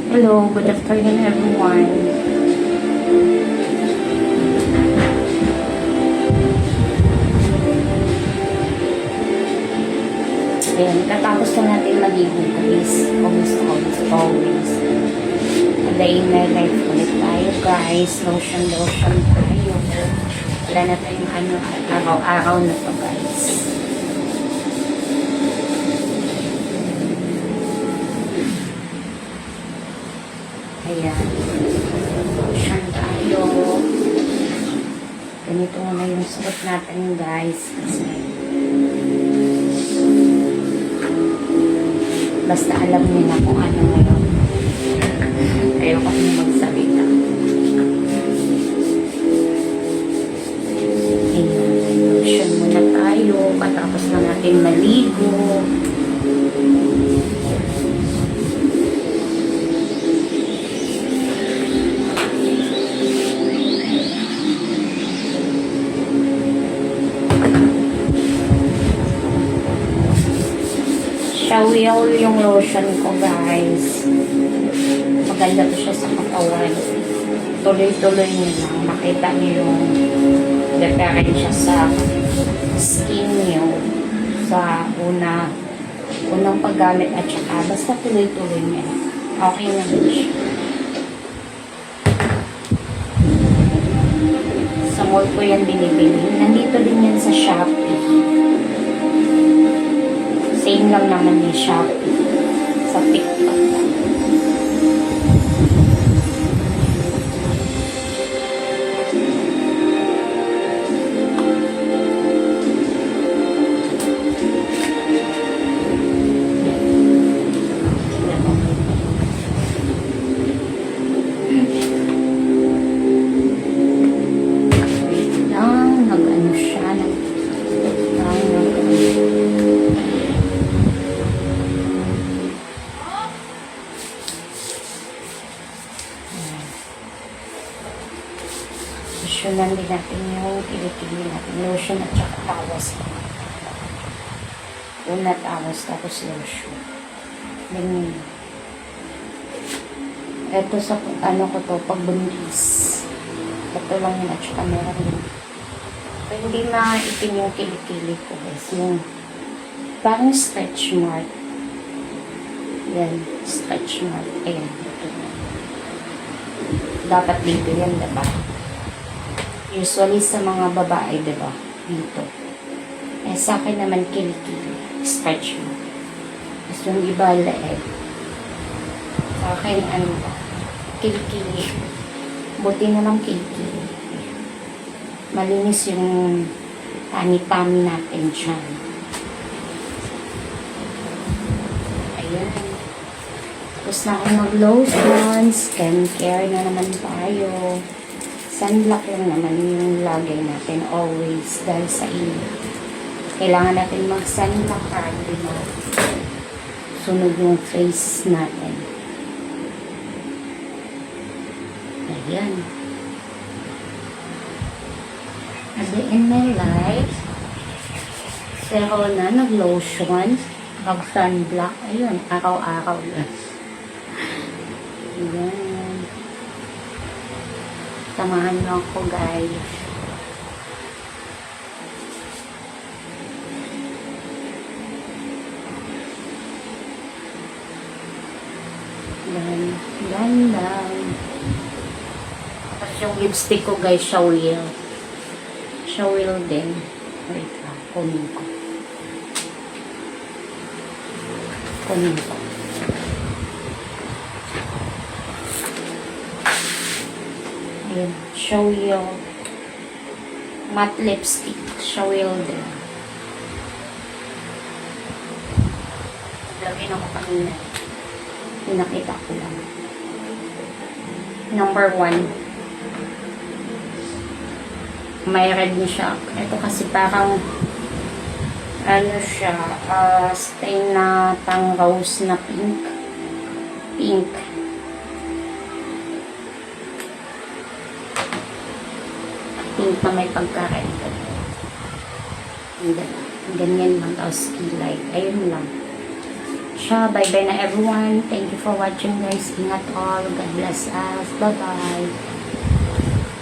Hello, good afternoon everyone. Ayan, katapos na natin maligo guys. Always. Day in my life ulit tayo guys. Lotion tayo. Wala na tayong araw-araw na to guys. Ayan. Lotion tayo. Ganito na yung suot natin guys. Kasi basta alam niyo na kung ano ngayon. Ayaw ko na magsalita. Ayan. Lotion muna tayo. Patapos na natin maligo. Shawil yung lotion ko guys. Maganda to siya sa katawan. Tuloy-tuloy nyo lang. Makita nyo yung diferensya sa skin nyo sa unang paggamit at saka basta tuloy-tuloy nyo. Okay naman siya. Sa mall ko yan binibili. Nandito din yan sa Shopee. Same lang naman ni Shopee sa TikTok. Lotionan din natin yung kilikili natin. Lotion at saka tawas. Una tawas, tapos lotion. Then, ito sa, ano ko to, pagbundis. Ito lang yun at saka meron din. So, hindi maitim yung kilikili ko guys. Yung parang stretch mark. Yan, stretch mark. Ayan, ito na. Dapat dito yan, diba? Usually sa mga babae, diba? Dito. Eh, sa akin naman kilikili. Stretch mo. Tapos yung iba, leeg. Sa akin, ano ba? Kilikili. Buti na lang kilikili. Malinis yung tani-tani natin dyan. Ayan. Tapos na ako mag-lotion. Skincare na naman tayo. Sunblock lang naman yung lagay natin always dahil sa init. Kailangan natin mag-sunblock para hindi sunog yung face natin. Ayan. At in my life, pero na nag-lotion, mag-sunblock. Ayun, araw-araw lang. Ayan. Samahan nyo ako guys. Yan lang. Tapos yung lipstick ko guys, Shawil. Shawil din. Wait lang, kunin ko. Ayan, Shawil matte lipstick, Shawil din. Lagyan ako kanina. Pinakita ko lang. Number 1. May red na siya. Ito kasi parang ano siya, stain na pang rose na pink. Pink. Pink na may pagka-red. Ganyan lang. Tapos kilay. Ayun lang. siya. Bye-bye na everyone. Thank you for watching guys. Ingat all. God bless us. Bye-bye.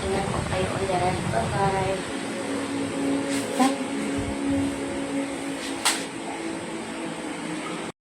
Ingat po kayo ulit. Bye-bye.